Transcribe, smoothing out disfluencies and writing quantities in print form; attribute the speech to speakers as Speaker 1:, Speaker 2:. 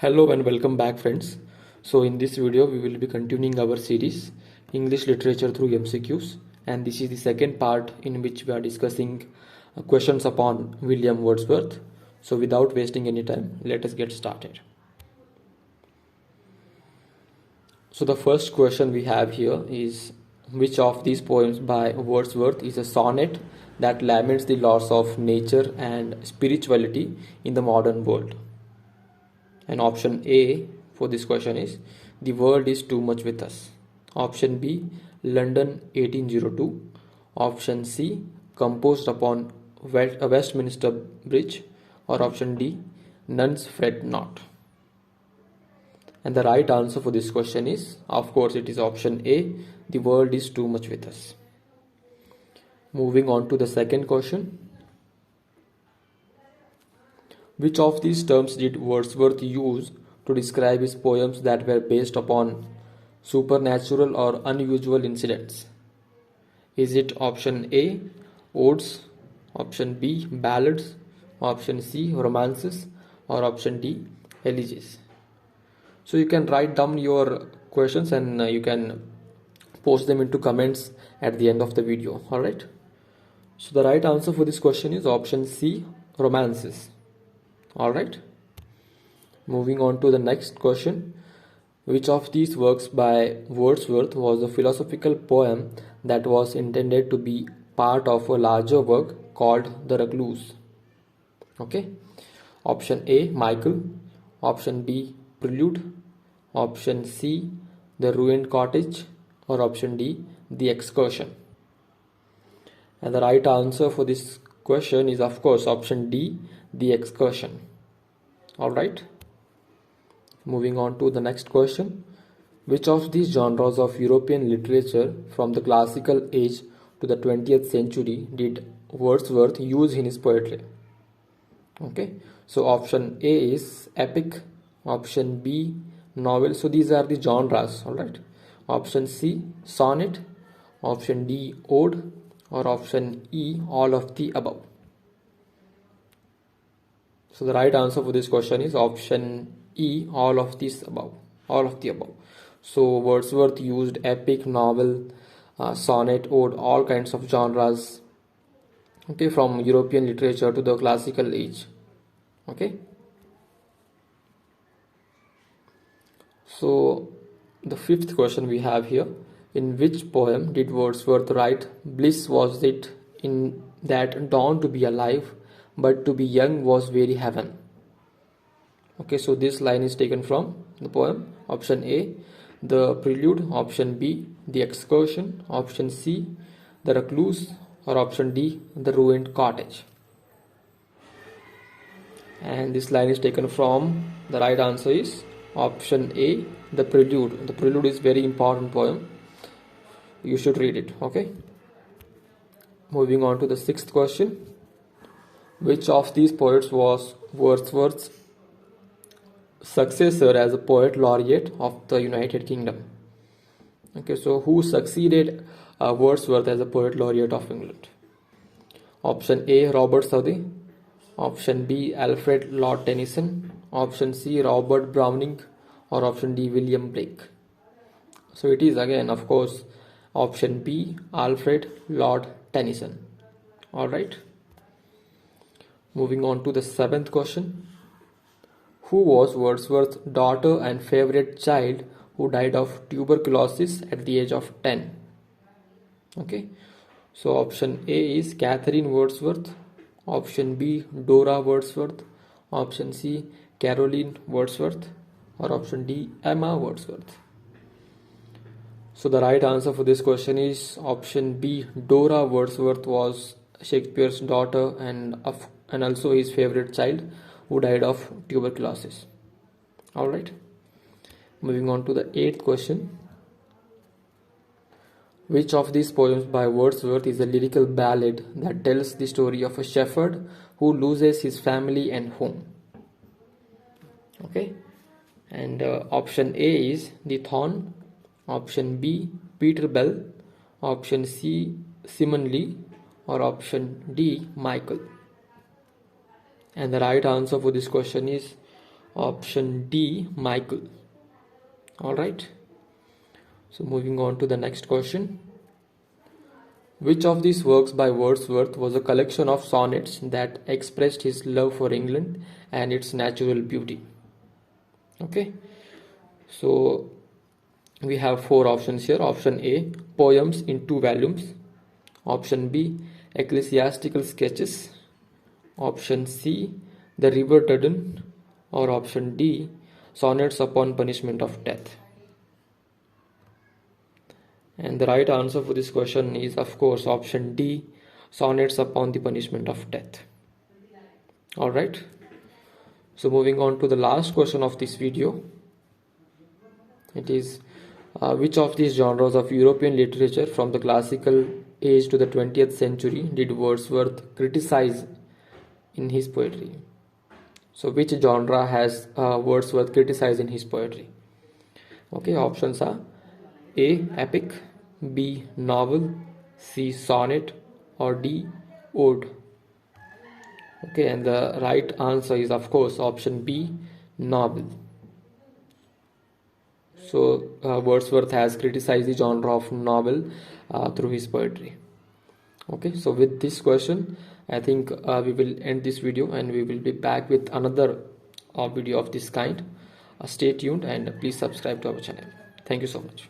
Speaker 1: Hello and welcome back, friends. So in this video we will be continuing our series English literature through MCQs, and this is the second part in which we are discussing questions upon William Wordsworth. So without wasting any time, let us get started. So the first question we have here is, which of these poems by Wordsworth is a sonnet that laments the loss of nature and spirituality in the modern world? And option A for this question is, the world is too much with us. Option B, London 1802. Option C, composed upon Westminster Bridge. Or option D, nuns fret not. And the right answer for this question is, of course, it is option A, the world is too much with us. Moving on to the second question. Which of these terms did Wordsworth use to describe his poems that were based upon supernatural or unusual incidents? Is it option A, odes, option B, ballads, option C, romances, or option D, elegies? So you can write down your questions and you can post them into comments at the end of the video. Alright. So the right answer for this question is option C, romances. Alright. Moving on to the next question. Which of these works by Wordsworth was a philosophical poem that was intended to be part of a larger work called The Recluse? Okay. Option A, Michael. Option B, Prelude. Option C, The Ruined Cottage. Or option D, The Excursion. And the right answer for this question is, of course, option D, The Excursion. Alright. Moving on to the next question. Which of these genres of European literature from the classical age to the 20th century did Wordsworth use in his poetry? Okay. So option A is epic. Option B, novel. So these are the genres. Alright. Option C, sonnet. Option D, ode. Or option E, all of the above. So the right answer for this question is option E, all of these above. All of the above. So Wordsworth used epic, novel, sonnet, ode, all kinds of genres. Okay, from European literature to the classical age. Okay. So the fifth question we have here. In which poem did Wordsworth write, "Bliss was it in that dawn to be alive, but to be young was very heaven"? Okay, so this line is taken from the poem. Option A, The Prelude. Option B, The Excursion. Option C, The Recluse. Or option D, The Ruined Cottage. And this line is taken from, the right answer is option A, The Prelude. The Prelude is very important poem. You should read it. Okay. Moving on to the sixth question. Which of these poets was Wordsworth's successor as a poet laureate of the United Kingdom? Okay, so who succeeded Wordsworth as a poet laureate of England? Option A, Robert Southey. Option B, Alfred Lord Tennyson. Option C, Robert Browning. Or option D, William Blake. So it is again, of course, option B, Alfred Lord Tennyson. Alright. Moving on to the seventh question. Who was Wordsworth's daughter and favorite child who died of tuberculosis at the age of 10? Okay. So option A is Catherine Wordsworth. Option B, Dora Wordsworth. Option C, Caroline Wordsworth. Or option D, Emma Wordsworth. So the right answer for this question is option B, Dora Wordsworth was Shakespeare's daughter and also his favorite child who died of tuberculosis. Alright. Moving on to the eighth question. Which of these poems by Wordsworth is a lyrical ballad that tells the story of a shepherd who loses his family and home? Okay. And option A is The Thorn. Option B, Peter Bell. Option C, Simon Lee. Or option D, Michael. And the right answer for this question is Option D, Michael. Alright. So moving on to the next question. Which of these works by Wordsworth was a collection of sonnets that expressed his love for England and its natural beauty? Okay. So we have four options here. Option A, poems in 2 volumes. Option B, ecclesiastical sketches. Option C, the river Duddon. Or option D, sonnets upon punishment of death. And the right answer for this question is, of course, option D, sonnets upon the punishment of death. Alright. So moving on to the last question of this video. It is, which of these genres of European literature from the classical age to the 20th century did Wordsworth criticize in his poetry? So which genre has Wordsworth criticized in his poetry? Okay, options are A, epic, B, novel, C, sonnet, or D, ode. Okay, and the right answer is, of course, option B, novel. So Wordsworth has criticized the genre of novel through his poetry. Okay, so with this question, I think we will end this video, and we will be back with another video of this kind. Stay tuned and please subscribe to our channel. Thank you so much.